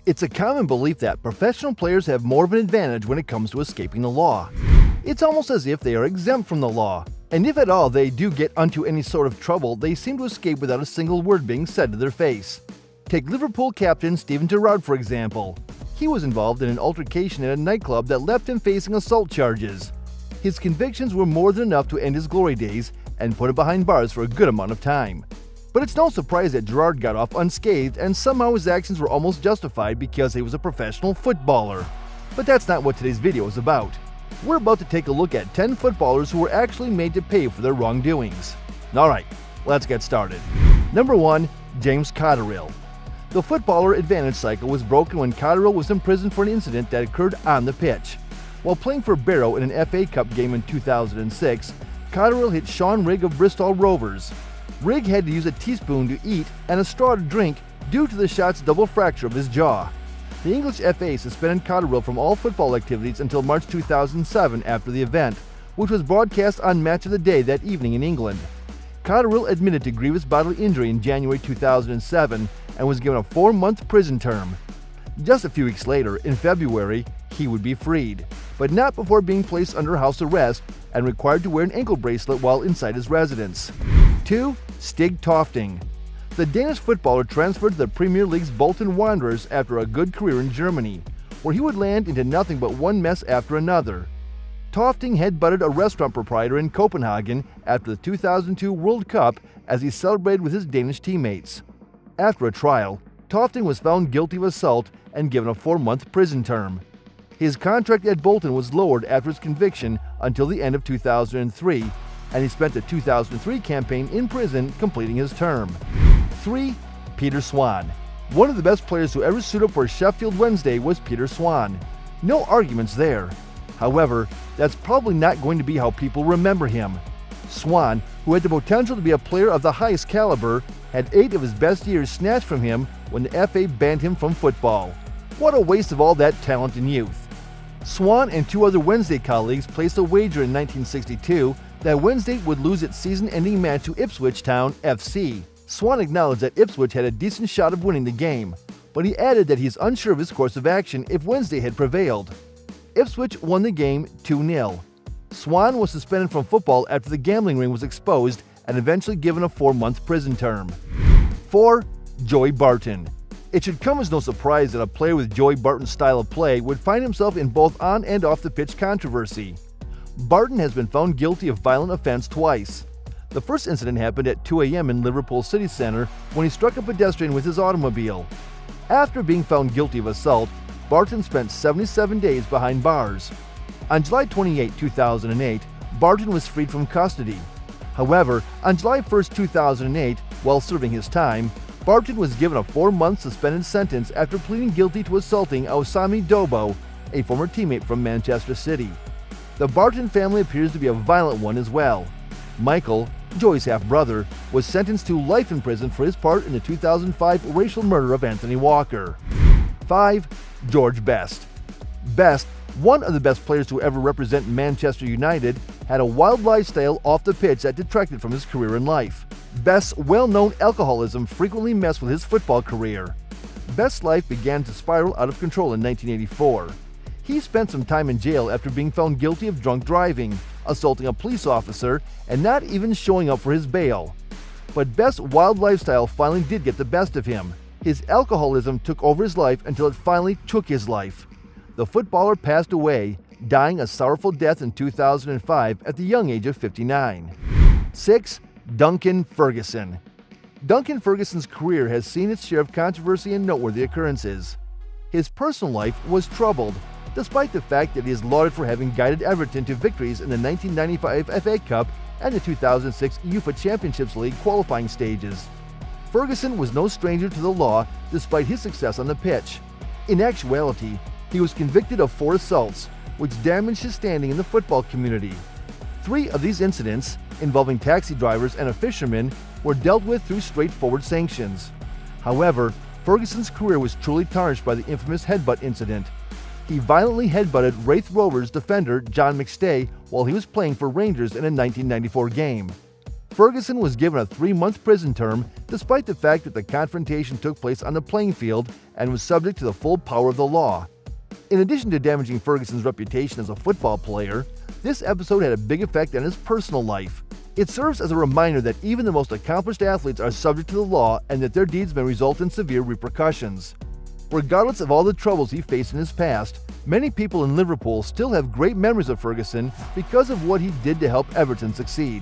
It's a common belief that professional players have more of an advantage when it comes to escaping the law. It's almost as if they are exempt from the law, and if at all they do get into any sort of trouble, they seem to escape without a single word being said to their face. Take Liverpool captain Steven Gerrard for example. He was involved in an altercation at a nightclub that left him facing assault charges. His convictions were more than enough to end his glory days and put him behind bars for a good amount of time. But it's no surprise that Gerrard got off unscathed, and somehow his actions were almost justified because he was a professional footballer. But that's not what today's video is about. We're about to take a look at 10 footballers who were actually made to pay for their wrongdoings. Alright, let's get started. Number 1. James Cotterill. The footballer advantage cycle was broken when Cotterill was imprisoned for an incident that occurred on the pitch. While playing for Barrow in an FA Cup game in 2006, Cotterill hit Sean Rigg of Bristol Rovers. Rigg had to use a teaspoon to eat and a straw to drink due to the shot's double fracture of his jaw. The English FA suspended Cotterill from all football activities until March 2007 after the event, which was broadcast on Match of the Day that evening in England. Cotterill admitted to grievous bodily injury in January 2007 and was given a 4-month prison term. Just a few weeks later, in February, he would be freed, but not before being placed under house arrest and required to wear an ankle bracelet while inside his residence. 2. Stig Tofting. The Danish footballer transferred to the Premier League's Bolton Wanderers after a good career in Germany, where he would land into nothing but one mess after another. Tofting headbutted a restaurant proprietor in Copenhagen after the 2002 World Cup as he celebrated with his Danish teammates. After a trial, Tofting was found guilty of assault and given a 4-month prison term. His contract at Bolton was lowered after his conviction until the end of 2003, and he spent the 2003 campaign in prison completing his term. 3. Peter Swan. One of the best players to ever suit up for Sheffield Wednesday was Peter Swan. No arguments there. However, that's probably not going to be how people remember him. Swan, who had the potential to be a player of the highest caliber, had 8 of his best years snatched from him when the FA banned him from football. What a waste of all that talent and youth. Swan and 2 other Wednesday colleagues placed a wager in 1962 that Wednesday would lose its season-ending match to Ipswich Town FC. Swan acknowledged that Ipswich had a decent shot of winning the game, but he added that he is unsure of his course of action if Wednesday had prevailed. Ipswich won the game 2-0. Swan was suspended from football after the gambling ring was exposed and eventually given a 4-month prison term. 4. Joey Barton. It should come as no surprise that a player with Joey Barton's style of play would find himself in both on and off the pitch controversy. Barton has been found guilty of violent offense twice. The first incident happened at 2 a.m. in Liverpool City Centre when he struck a pedestrian with his automobile. After being found guilty of assault, Barton spent 77 days behind bars. On July 28, 2008, Barton was freed from custody. However, on July 1, 2008, while serving his time, Barton was given a 4-month suspended sentence after pleading guilty to assaulting Osami Dobo, a former teammate from Manchester City. The Barton family appears to be a violent one as well. Michael, Joey's half-brother, was sentenced to life in prison for his part in the 2005 racial murder of Anthony Walker. 5. George Best. Best, one of the best players to ever represent Manchester United, had a wild lifestyle off the pitch that detracted from his career in life. Best's well-known alcoholism frequently messed with his football career. Best's life began to spiral out of control in 1984. He spent some time in jail after being found guilty of drunk driving, assaulting a police officer, and not even showing up for his bail. But Best's wild lifestyle finally did get the best of him. His alcoholism took over his life until it finally took his life. The footballer passed away, dying a sorrowful death in 2005 at the young age of 59. 6. Duncan Ferguson. Duncan Ferguson's career has seen its share of controversy and noteworthy occurrences. His personal life was troubled, despite the fact that he is lauded for having guided Everton to victories in the 1995 FA Cup and the 2006 UEFA Championships League qualifying stages. Ferguson was no stranger to the law despite his success on the pitch. In actuality, he was convicted of 4 assaults, which damaged his standing in the football community. 3 of these incidents, involving taxi drivers and a fisherman, were dealt with through straightforward sanctions. However, Ferguson's career was truly tarnished by the infamous headbutt incident. He violently headbutted Wraith Rovers defender John McStay while he was playing for Rangers in a 1994 game. Ferguson was given a 3-month prison term despite the fact that the confrontation took place on the playing field and was subject to the full power of the law. In addition to damaging Ferguson's reputation as a football player, this episode had a big effect on his personal life. It serves as a reminder that even the most accomplished athletes are subject to the law and that their deeds may result in severe repercussions. Regardless of all the troubles he faced in his past, many people in Liverpool still have great memories of Ferguson because of what he did to help Everton succeed.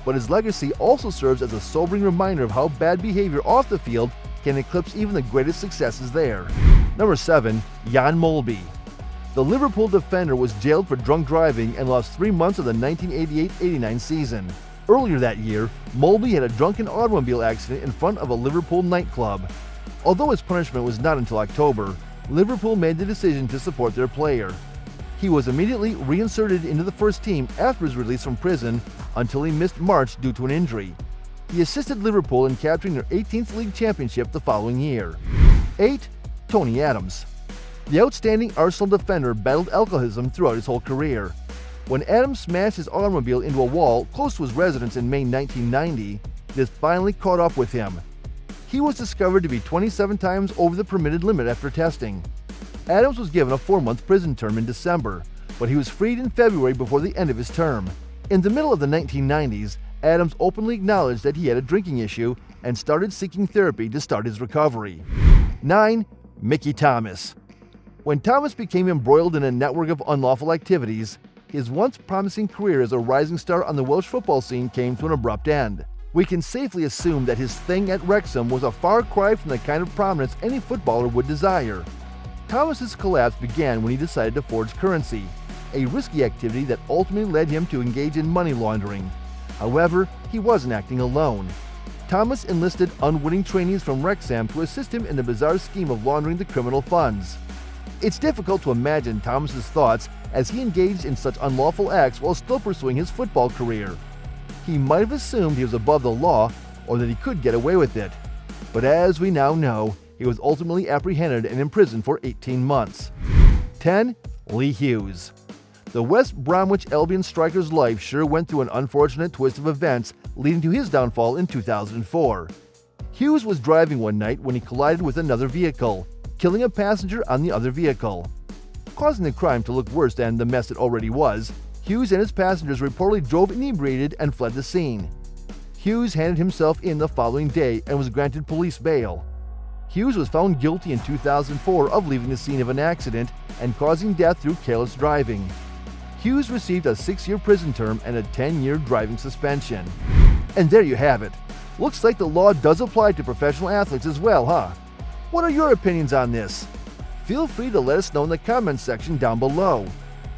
But his legacy also serves as a sobering reminder of how bad behavior off the field can eclipse even the greatest successes there. Number 7. Jan Molby. The Liverpool defender was jailed for drunk driving and lost 3 months of the 1988-89 season. Earlier that year, Molby had a drunken automobile accident in front of a Liverpool nightclub. Although his punishment was not until October, Liverpool made the decision to support their player. He was immediately reinserted into the first team after his release from prison until he missed March due to an injury. He assisted Liverpool in capturing their 18th league championship the following year. 8. Tony Adams. The outstanding Arsenal defender battled alcoholism throughout his whole career. When Adams smashed his automobile into a wall close to his residence in May 1990, this finally caught up with him. He was discovered to be 27 times over the permitted limit after testing. Adams was given a 4-month prison term in December, but he was freed in February before the end of his term. In the middle of the 1990s, Adams openly acknowledged that he had a drinking issue and started seeking therapy to start his recovery. 9. Mickey Thomas. When Thomas became embroiled in a network of unlawful activities, his once promising career as a rising star on the Welsh football scene came to an abrupt end. We can safely assume that his thing at Wrexham was a far cry from the kind of prominence any footballer would desire. Thomas's collapse began when he decided to forge currency, a risky activity that ultimately led him to engage in money laundering. However, he wasn't acting alone. Thomas enlisted unwitting trainees from Wrexham to assist him in the bizarre scheme of laundering the criminal funds. It's difficult to imagine Thomas's thoughts as he engaged in such unlawful acts while still pursuing his football career. He might have assumed he was above the law or that he could get away with it. But as we now know, he was ultimately apprehended and imprisoned for 18 months. 10. Lee Hughes. The West Bromwich Albion striker's life sure went through an unfortunate twist of events leading to his downfall in 2004. Hughes was driving one night when he collided with another vehicle, killing a passenger on the other vehicle. Causing the crime to look worse than the mess it already was, Hughes and his passengers reportedly drove inebriated and fled the scene. Hughes handed himself in the following day and was granted police bail. Hughes was found guilty in 2004 of leaving the scene of an accident and causing death through careless driving. Hughes received a 6-year prison term and a 10-year driving suspension. And there you have it. Looks like the law does apply to professional athletes as well, huh? What are your opinions on this? Feel free to let us know in the comments section down below.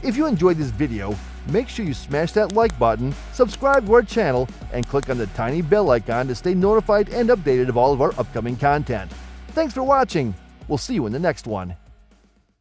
If you enjoyed this video, make sure you smash that like button, subscribe to our channel, and click on the tiny bell icon to stay notified and updated of all of our upcoming content. Thanks for watching. We'll see you in the next one.